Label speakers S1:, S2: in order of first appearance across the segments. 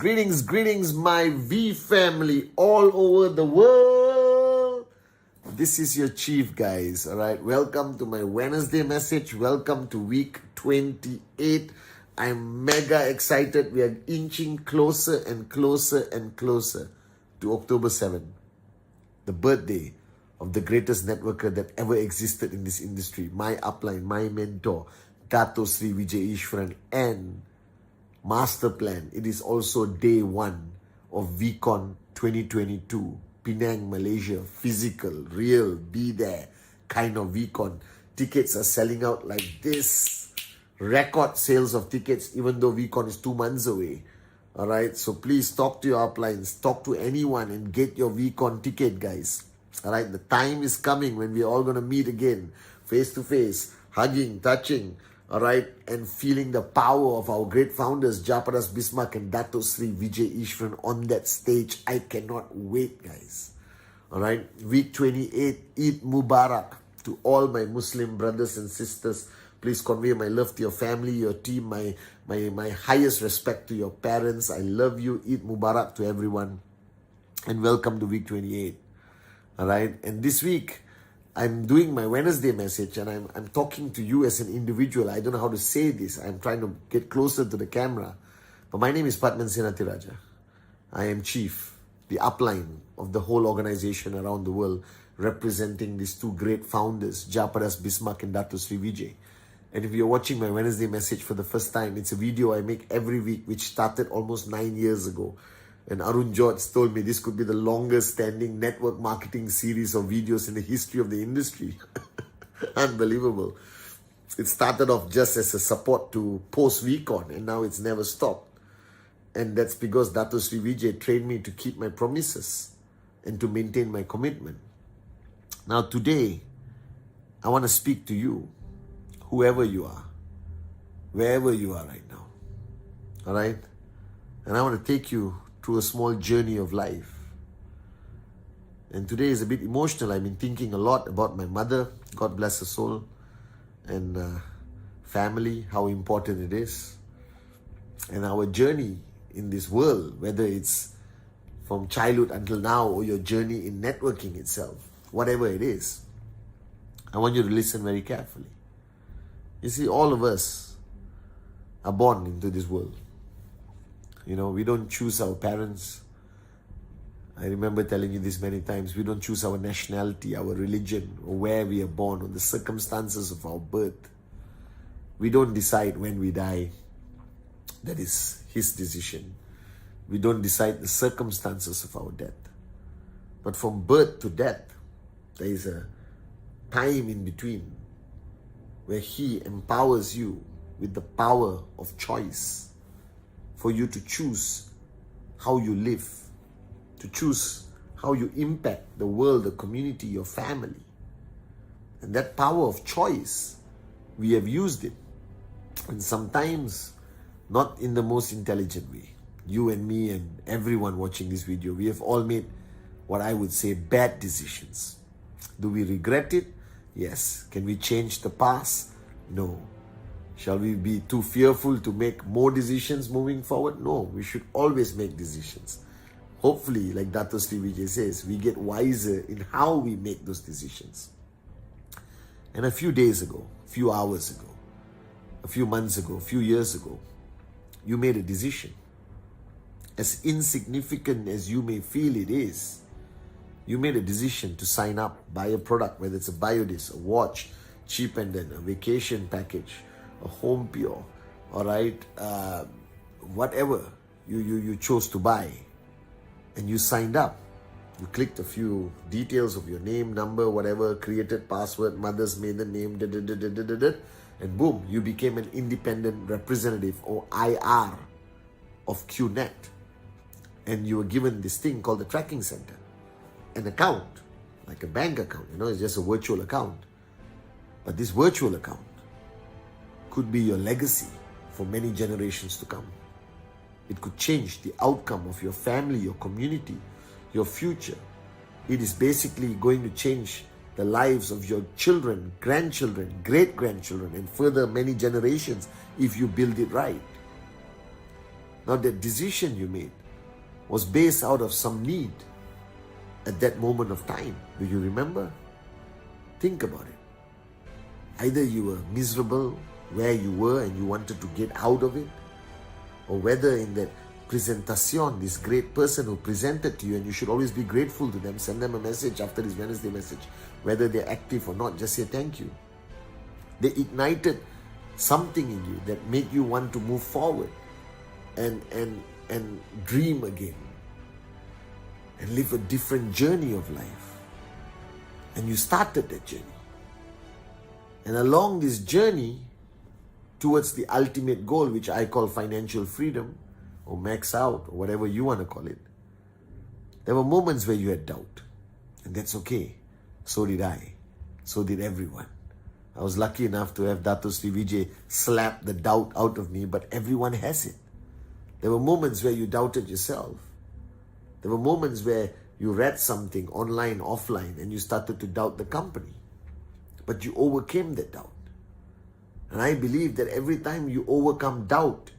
S1: greetings, my V family all over the world. This is your chief, guys. All right, welcome to my Wednesday message. Welcome to week 28. I'm mega excited. We are inching closer and closer and closer to October 7th, the birthday of the greatest networker that ever existed in this industry. My upline, my mentor, Dato Sri Vijay Ishwaran, and master plan. It is also day one of VCon 2022. Penang, Malaysia. Physical, real, be there kind of VCon. Tickets are selling out like this. Record sales of tickets, even though VCon is 2 months away. Alright, so please talk to your uplines, talk to anyone and get your VCon ticket, guys. Alright, the time is coming when we're all going to meet again, face to face, hugging, touching, alright, and feeling the power of our great founders, Japadas Bismarck and Dato Sri Vijay Ishwaran on that stage. I cannot wait, guys. Alright, week 28, Eid Mubarak to all my Muslim brothers and sisters. Please convey my love to your family, your team, my highest respect to your parents. I love you. Eid Mubarak to everyone. And welcome to week 28. Alright, and this week, I'm doing my Wednesday message and I'm talking to you as an individual. I don't know how to say this. I'm trying to get closer to the camera. But my name is Padman Senatiraja. I am chief, the upline of the whole organization around the world, representing these two great founders, Japadas Bismarck and Dato Sri Vijay. And if you're watching my Wednesday message for the first time, it's a video I make every week, which started almost 9 years ago. And Arun George told me this could be the longest standing network marketing series of videos in the history of the industry. Unbelievable. It started off just as a support to post-VCon and now it's never stopped. And that's because Dato Sri Vijay trained me to keep my promises and to maintain my commitment. Now today, I want to speak to you, whoever you are, wherever you are right now. Alright? And I want to take you through a small journey of life. And today is a bit emotional. I've been thinking a lot about my mother, God bless her soul, and family, how important it is. And our journey in this world, whether it's from childhood until now or your journey in networking itself, whatever it is, I want you to listen very carefully. You see, all of us are born into this world. You know, we don't choose our parents. I remember telling you this many times. We don't choose our nationality, our religion, or where we are born, or the circumstances of our birth. We don't decide when we die. That is His decision. We don't decide the circumstances of our death. But from birth to death, there is a time in between where He empowers you with the power of choice for you to choose how you live, to choose how you impact the world, the community, your family. And that power of choice, we have used it. And sometimes not in the most intelligent way. You and me and everyone watching this video, we have all made what I would say bad decisions. Do we regret it? Yes. Can we change the past? No. Shall we be too fearful to make more decisions moving forward? No, we should always make decisions. Hopefully, like Dato Sri Vijay says, we get wiser in how we make those decisions. And a few days ago, a few hours ago, a few months ago, a few years ago, you made a decision. As insignificant as you may feel it is, you made a decision to sign up, buy a product, whether it's a biodisc, a watch, cheap and then a vacation package, a home pure, all right, whatever you chose to buy, and you signed up. You clicked a few details of your name, number, whatever, created password, mother's maiden name, and boom, you became an independent representative or IR of QNet. And you were given this thing called the tracking center, an account, like a bank account, it's just a virtual account. But this virtual account could be your legacy for many generations to come. It could change the outcome of your family, your community, your future. It is basically going to change the lives of your children, grandchildren, great-grandchildren, and further many generations if you build it right. Now that decision you made was based out of some need at that moment of time. Do you remember? Think about it. Either you were miserable where you were and you wanted to get out of it, or whether in that presentation, this great person who presented to you, and you should always be grateful to them, send them a message after this Wednesday message, whether they're active or not, just say thank you. They ignited something in you that made you want to move forward and dream again and live a different journey of life. And you started that journey. And along this journey towards the ultimate goal, which I call financial freedom or max out or whatever you want to call it, there were moments where you had doubt. And that's okay. So did I. So did everyone. I was lucky enough to have Dato Sri Vijay slap the doubt out of me, but everyone has it. There were moments where you doubted yourself. There were moments where you read something online, offline, and you started to doubt the company. But you overcame that doubt. And I believe that every time you overcome doubt,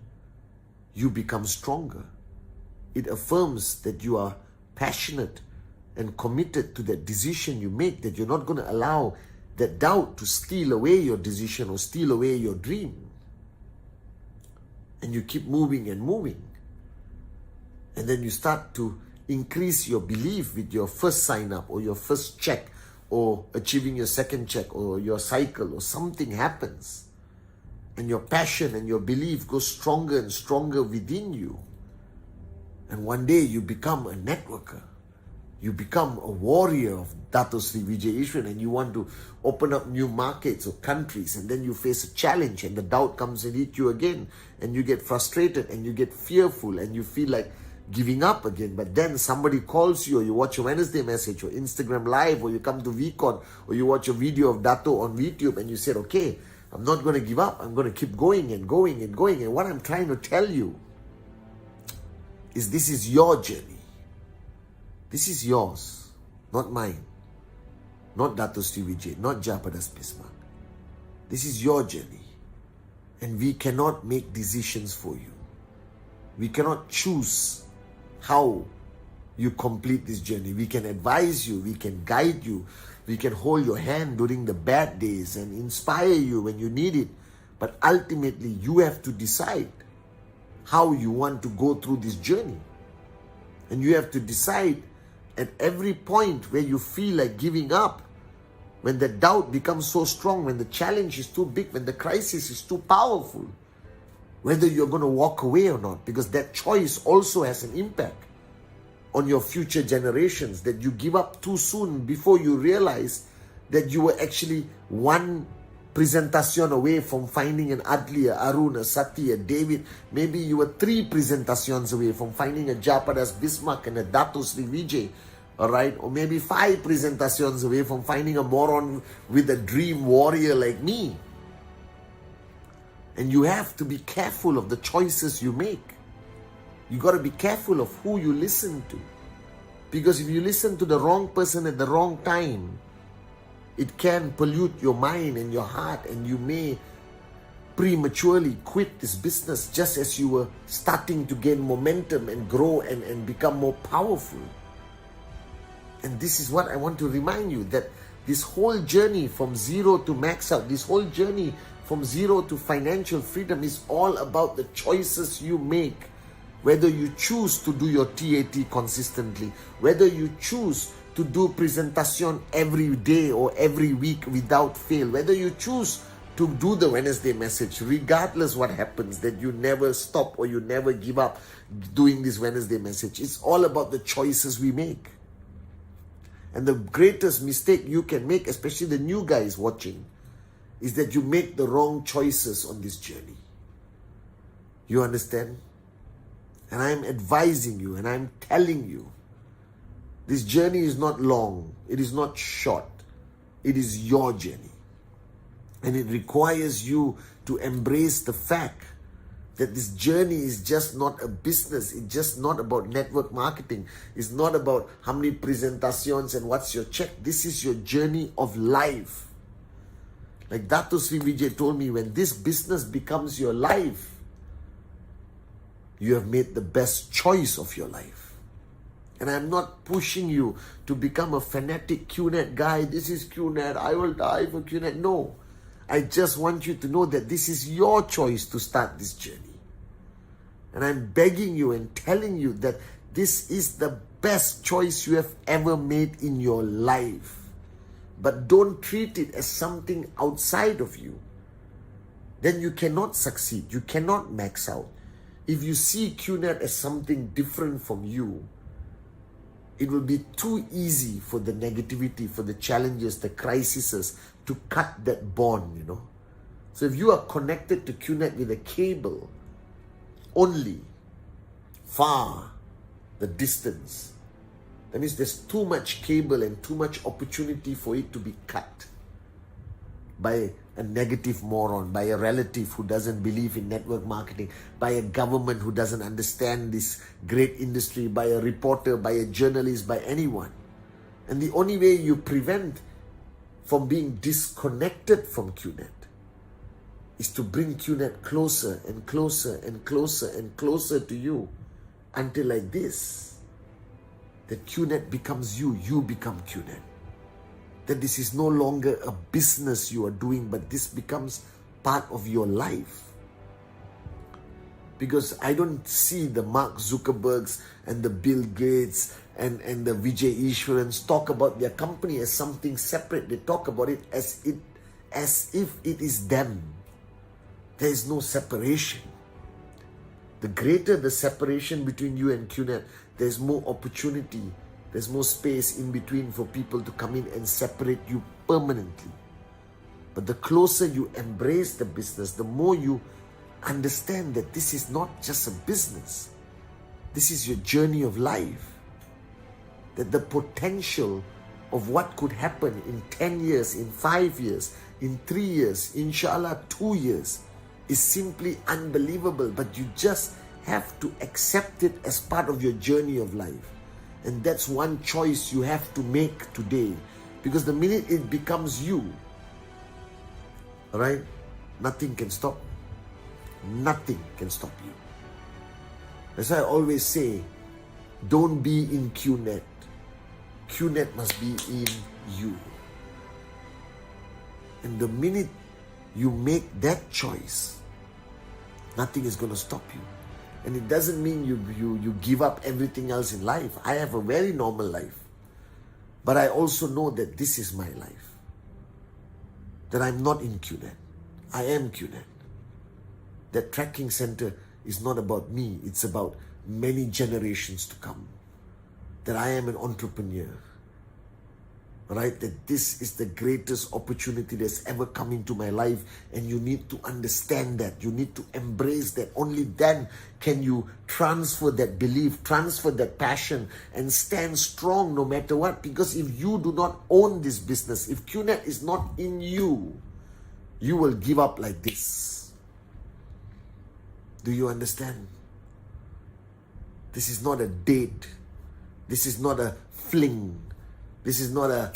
S1: you become stronger. It affirms that you are passionate and committed to that decision you make, that you're not going to allow that doubt to steal away your decision or steal away your dream. And you keep moving and moving. And then you start to increase your belief with your first sign up or your first check or achieving your second check or your cycle or something happens. And your passion and your belief goes stronger and stronger within you. And one day you become a networker. You become a warrior of Dato Sri Vijay Ishwan, and you want to open up new markets or countries, and then you face a challenge and the doubt comes and hit you again, and you get frustrated and you get fearful and you feel like giving up again. But then somebody calls you, or you watch a Wednesday message or Instagram live, or you come to VCon, or you watch a video of Dato on VTube, and you said, okay, I'm not going to give up. I'm going to keep going and going and going. And what I'm trying to tell you is this is your journey. This is yours, not mine, not Dato Sri Vijay, not Japadas Bismarck. This is your journey. And we cannot make decisions for you. We cannot choose how you complete this journey. We can advise you, we can guide you, we can hold your hand during the bad days and inspire you when you need it. But ultimately, you have to decide how you want to go through this journey. And you have to decide at every point where you feel like giving up, when the doubt becomes so strong, when the challenge is too big, when the crisis is too powerful, whether you're going to walk away or not, because that choice also has an impact on your future generations, that you give up too soon before you realize that you were actually one presentation away from finding an Adli, a Arun, a Sati, a David. Maybe you were 3 presentations away from finding a Japadas Bismarck and a Dato Sri Vijay, all right? Or maybe 5 presentations away from finding a moron with a dream warrior like me. And you have to be careful of the choices you make. You got to be careful of who you listen to. Because if you listen to the wrong person at the wrong time, it can pollute your mind and your heart, and you may prematurely quit this business just as you were starting to gain momentum and grow and become more powerful. And this is what I want to remind you, that this whole journey from zero to max out, this whole journey from zero to financial freedom is all about the choices you make. Whether you choose to do your TAT consistently, whether you choose to do presentation every day or every week without fail, whether you choose to do the Wednesday message, regardless what happens, that you never stop or you never give up doing this Wednesday message. It's all about the choices we make. And the greatest mistake you can make, especially the new guys watching, is that you make the wrong choices on this journey. You understand? And I'm advising you and I'm telling you, this journey is not long. It is not short. It is your journey. And it requires you to embrace the fact that this journey is just not a business. It's just not about network marketing. It's not about how many presentations and what's your check. This is your journey of life. Like Dato Sri Vijay told me, when this business becomes your life, You have made the best choice of your life. And I'm not pushing you to become a fanatic QNet guy. This is QNet. I will die for QNet. No. I just want you to know that this is your choice to start this journey. And I'm begging you and telling you that this is the best choice you have ever made in your life. But don't treat it as something outside of you. Then you cannot succeed. You cannot max out. If you see QNet as something different from you, it will be too easy for the negativity, for the challenges, the crises to cut that bond, So if you are connected to QNet with a cable only, far the distance, that means there's too much cable and too much opportunity for it to be cut by a negative moron, by a relative who doesn't believe in network marketing, by a government who doesn't understand this great industry, by a reporter, by a journalist, by anyone. And the only way you prevent from being disconnected from QNet is to bring QNet closer and closer and closer and closer to you until like this, that QNet becomes you, you become QNet. That this is no longer a business you are doing, but this becomes part of your life. Because I don't see the Mark Zuckerbergs and the Bill Gates and the Vijay Ishwarans talk about their company as something separate. They talk about it as if it is them. There is no separation. The greater the separation between you and QNet, there's more opportunity. There's more space in between for people to come in and separate you permanently. But the closer you embrace the business, the more you understand that this is not just a business. This is your journey of life. That the potential of what could happen in 10 years, in 5 years, in 3 years, inshallah 2 years, is simply unbelievable. But you just have to accept it as part of your journey of life. And that's one choice you have to make today. Because the minute it becomes you, all right, nothing can stop. Nothing can stop you. That's why I always say, don't be in QNet. QNet must be in you. And the minute you make that choice, nothing is going to stop you. And it doesn't mean you give up everything else in life. I have a very normal life. But I also know that this is my life. That I'm not in QNet. I am QNet. That tracking center is not about me. It's about many generations to come. That I am an entrepreneur. Right? That this is the greatest opportunity that's ever come into my life, and you need to understand that. You need to embrace that. Only then can you transfer that belief, transfer that passion, and stand strong no matter what. Because if you do not own this business, if QNet is not in you, you will give up like this. Do you understand? This is not a date. This is not a fling. This is not a,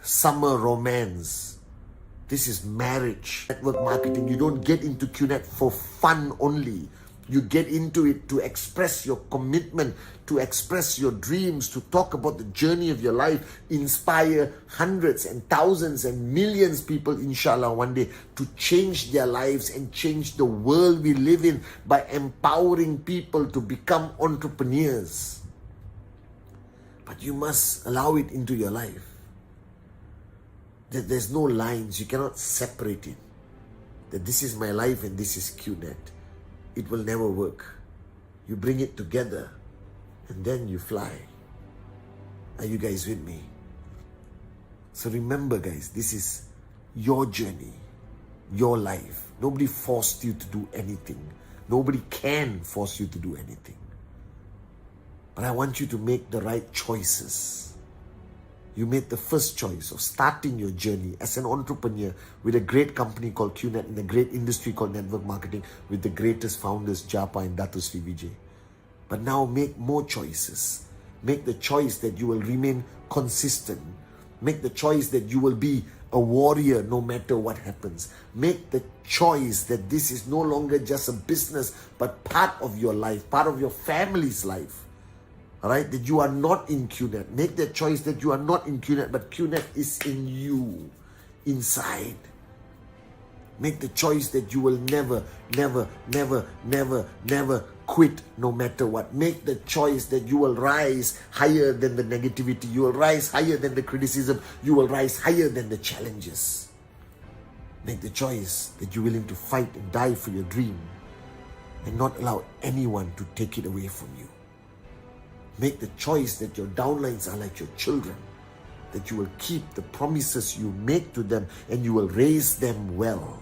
S1: summer romance. This is marriage. Network marketing, you don't get into QNet for fun only. You get into it to express your commitment, to express your dreams, to talk about the journey of your life, inspire hundreds and thousands and millions of people, inshallah, one day, to change their lives and change the world we live in by empowering people to become entrepreneurs. But you must allow it into your life. That there's no lines. You cannot separate it. That this is my life and this is QNet. It will never work. You bring it together and then you fly. Are you guys with me? So remember, guys, this is your journey, your life. Nobody forced you to do anything. Nobody can force you to do anything. But I want you to make the right choices. You made the first choice of starting your journey as an entrepreneur with a great company called QNet in a great industry called network marketing with the greatest founders, Japa and Dato Sri Vijay. But now make more choices. Make the choice that you will remain consistent. Make the choice that you will be a warrior no matter what happens. Make the choice that this is no longer just a business, but part of your life, part of your family's life. All right, that you are not in QNet. Make the choice that you are not in QNet, but QNet is in you, inside. Make the choice that you will never, never, never, never, never quit no matter what. Make the choice that you will rise higher than the negativity. You will rise higher than the criticism. You will rise higher than the challenges. Make the choice that you're willing to fight and die for your dream and not allow anyone to take it away from you. Make the choice that your downlines are like your children, that you will keep the promises you make to them and you will raise them well.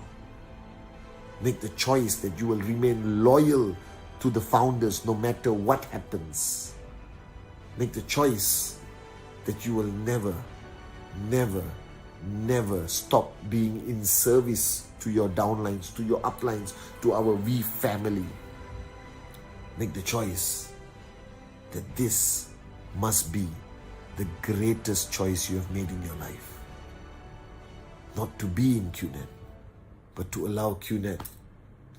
S1: Make the choice that you will remain loyal to the founders no matter what happens. Make the choice that you will never, never, never stop being in service to your downlines, to your uplines, to our V family. Make the choice that this must be the greatest choice you have made in your life. Not to be in QNet, but to allow QNet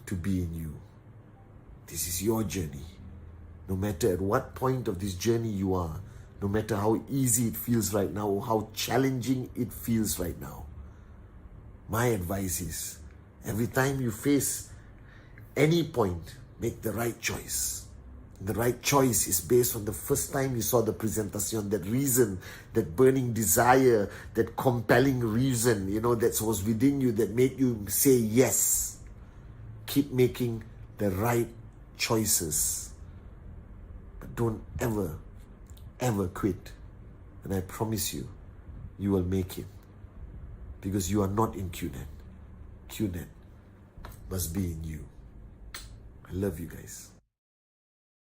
S1: to be in you. This is your journey. No matter at what point of this journey you are, no matter how easy it feels right now or how challenging it feels right now, my advice is, every time you face any point, make the right choice. The right choice is based on the first time you saw the presentation, that reason, that burning desire, that compelling reason, that was within you that made you say yes. Keep making the right choices. But don't ever, ever quit. And I promise you, you will make it. Because you are not in QNet. QNet must be in you. I love you guys.